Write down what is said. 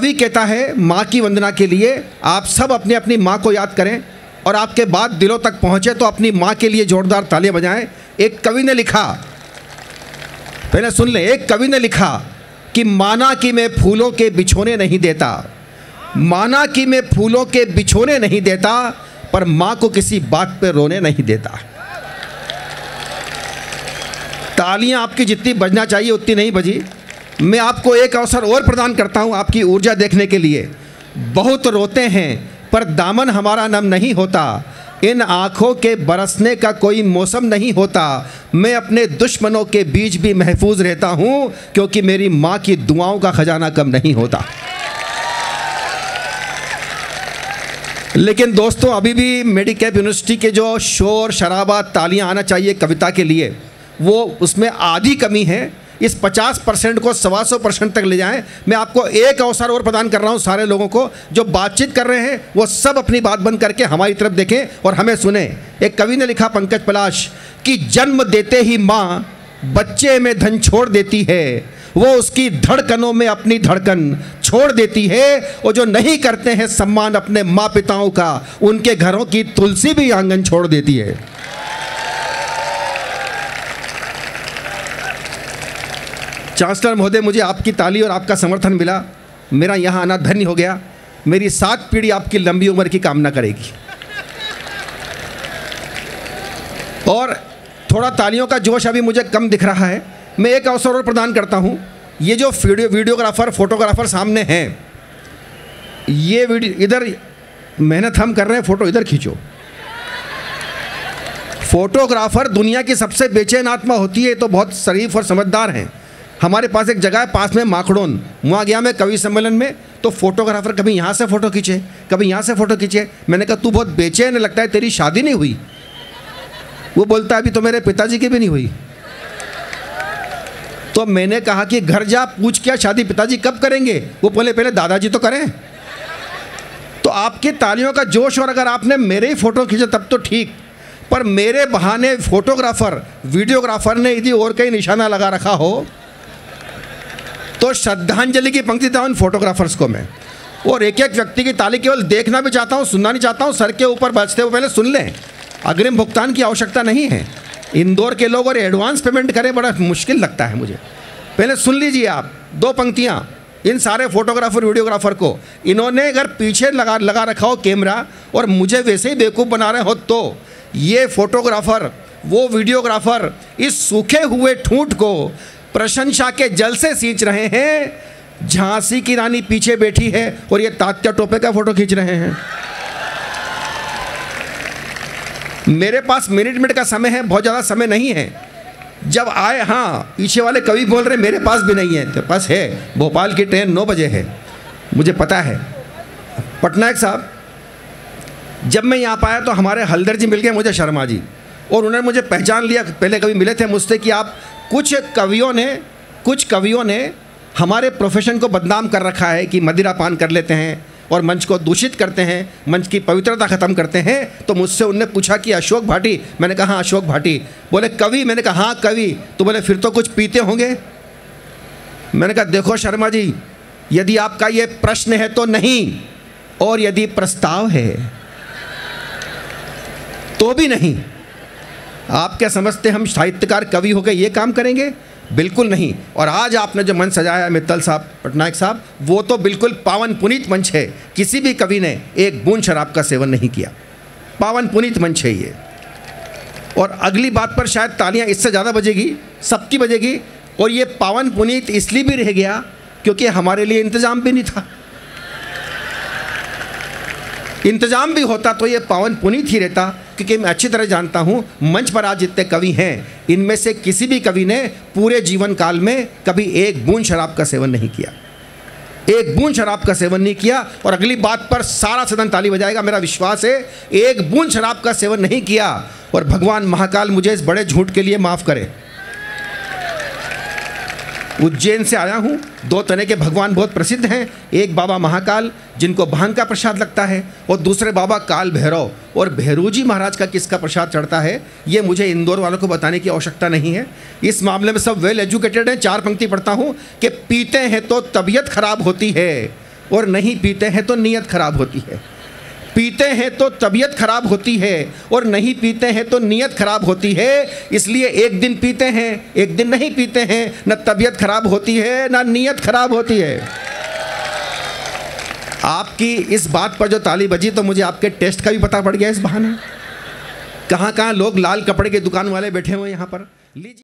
कवि कहता है माँ की वंदना के लिए आप सब अपनी अपनी माँ को याद करें और आपके बात दिलों तक पहुँचे तो अपनी माँ के लिए जोरदार तालियां बजाएं। एक कवि ने लिखा, पहले सुन लें, एक कवि ने लिखा कि माना कि मैं फूलों के बिछोने नहीं देता, माना कि मैं फूलों के बिछोने नहीं देता, पर माँ को किसी बात पे रोने नहीं देता। तालियां आपकी जितनी बजना चाहिए उतनी नहीं बजी। मैं आपको एक अवसर और प्रदान करता हूं आपकी ऊर्जा देखने के लिए। बहुत रोते हैं पर दामन हमारा नम नहीं होता, इन आँखों के बरसने का कोई मौसम नहीं होता। मैं अपने दुश्मनों के बीच भी महफूज रहता हूं क्योंकि मेरी माँ की दुआओं का खजाना कम नहीं होता। लेकिन दोस्तों, अभी भी मेडिकैप यूनिवर्सिटी के जो शोर शराबा तालियां आना चाहिए कविता के लिए, वो उसमें आधी कमी है। इस 50% को 125% तक ले जाएं। मैं आपको एक अवसर और प्रदान कर रहा हूं सारे लोगों को, जो बातचीत कर रहे हैं वो सब अपनी बात बंद करके हमारी तरफ देखें और हमें सुने। एक कवि ने लिखा, पंकज पलाश, कि जन्म देते ही माँ बच्चे में धन छोड़ देती है, वो उसकी धड़कनों में अपनी धड़कन छोड़ देती है। और जो नहीं करते हैं सम्मान अपने माँ पिताओं का, उनके घरों की तुलसी भी आंगन छोड़ देती है। चांसलर महोदय, मुझे आपकी ताली और आपका समर्थन मिला, मेरा यहाँ आना धन्य हो गया। मेरी 7 पीढ़ी आपकी लंबी उम्र की कामना करेगी। और थोड़ा तालियों का जोश अभी मुझे कम दिख रहा है। मैं एक अवसर और प्रदान करता हूँ। ये जो वीडियोग्राफर फोटोग्राफर सामने हैं, ये इधर मेहनत हम कर रहे हैं, फ़ोटो इधर खींचो। फोटोग्राफर दुनिया की सबसे बेचैन आत्मा होती है, तो बहुत शरीफ और समझदार हैं। हमारे पास एक जगह है पास में माखड़ोन, वहाँ गया मैं कवि सम्मेलन में, तो फोटोग्राफर कभी यहाँ से फ़ोटो खींचे, कभी यहाँ से फ़ोटो खींचे। मैंने कहा तू बहुत बेचैन लगता है, तेरी शादी नहीं हुई? वो बोलता है अभी तो मेरे पिताजी की भी नहीं हुई। तो मैंने कहा कि घर जा पूछ क्या शादी पिताजी कब करेंगे? वो बोले पहले दादाजी तो करें। तो आपकी तालियों का जोश, और अगर आपने मेरे ही फ़ोटो खींचे तब तो ठीक, पर मेरे बहाने फोटोग्राफर वीडियोग्राफर ने यदि और कहीं निशाना लगा रखा हो तो श्रद्धांजलि की पंक्ति देता हूँ फोटोग्राफर्स को मैं। और एक एक व्यक्ति की ताली केवल देखना भी चाहता हूँ, सुनना नहीं चाहता हूँ। सर के ऊपर बजते हुए पहले सुन लें, अग्रिम भुगतान की आवश्यकता नहीं है। इंदौर के लोग और एडवांस पेमेंट करें, बड़ा मुश्किल लगता है मुझे। पहले सुन लीजिए आप 2 पंक्तियाँ इन सारे फोटोग्राफर वीडियोग्राफर को। इन्होंने अगर पीछे लगा रखा हो कैमरा और मुझे वैसे ही बेवकूफ़ बना रहे हो, तो ये फोटोग्राफर वो वीडियोग्राफर इस सूखे हुए ठूंठ को प्रशंसा के जल से सींच रहे हैं। झांसी की रानी पीछे बैठी है और ये तात्या टोपे का फोटो खींच रहे हैं। मेरे पास मिनट का समय है, बहुत ज़्यादा समय नहीं है। जब आए, हाँ पीछे वाले कवि बोल रहे मेरे पास भी नहीं है, तो पास है। भोपाल की ट्रेन 9 बजे है, मुझे पता है। पटनायक साहब, जब मैं यहाँ पाया तो हमारे हल्दर जी मिल गए मुझे, शर्मा जी, और उन्होंने मुझे पहचान लिया। पहले कभी मिले थे मुझसे कि आप कुछ कवियों ने हमारे प्रोफेशन को बदनाम कर रखा है कि मदिरा पान कर लेते हैं और मंच को दूषित करते हैं, मंच की पवित्रता ख़त्म करते हैं। तो मुझसे उनने पूछा कि अशोक भाटी? मैंने कहा हाँ अशोक भाटी। बोले कवि? मैंने कहा हाँ कवि। तो बोले फिर तो कुछ पीते होंगे? मैंने कहा देखो शर्मा जी, यदि आपका ये प्रश्न है तो नहीं, और यदि प्रस्ताव है तो भी नहीं। आप क्या समझते हम साहित्यकार कवि होकर ये काम करेंगे? बिल्कुल नहीं। और आज आपने जो मंच सजाया मित्तल साहब, पटनायक साहब, वो तो बिल्कुल पावन पुनीत मंच है। किसी भी कवि ने एक बूंद शराब का सेवन नहीं किया। पावन पुनीत मंच है ये। और अगली बात पर शायद तालियां इससे ज़्यादा बजेगी, सबकी बजेगी। और ये पावन पुनीत इसलिए भी रह गया क्योंकि हमारे लिए इंतज़ाम भी नहीं था। इंतज़ाम भी होता तो ये पावन पुनीत ही रहता, क्योंकि मैं अच्छी तरह जानता हूँ मंच पर आज जितने कवि हैं, इनमें से किसी भी कवि ने पूरे जीवन काल में कभी एक बूंद शराब का सेवन नहीं किया, एक बूंद शराब का सेवन नहीं किया। और अगली बात पर सारा सदन ताली बजाएगा, मेरा विश्वास है। एक बूंद शराब का सेवन नहीं किया। और भगवान महाकाल मुझे इस बड़े झूठ के लिए माफ़ करे। उज्जैन से आया हूँ। 2 तरह के भगवान बहुत प्रसिद्ध हैं। एक बाबा महाकाल जिनको भांग का प्रसाद लगता है, और दूसरे बाबा काल भैरव। और भैरूजी महाराज का किसका प्रसाद चढ़ता है ये मुझे इंदौर वालों को बताने की आवश्यकता नहीं है। इस मामले में सब वेल एजुकेटेड हैं। 4 पंक्ति पढ़ता हूँ कि पीते हैं तो तबीयत खराब होती है, और नहीं पीते हैं तो नीयत खराब होती है। पीते हैं तो तबीयत खराब होती है और नहीं पीते हैं तो नीयत खराब होती है। इसलिए एक दिन पीते हैं, एक दिन नहीं पीते हैं, न तबीयत खराब होती है ना नीयत खराब होती है। आपकी इस बात पर जो ताली बजी तो मुझे आपके टेस्ट का भी पता पड़ गया इस बहाने। कहाँ कहाँ लोग लाल कपड़े की दुकान वाले बैठे हुए यहाँ पर। लीजिए।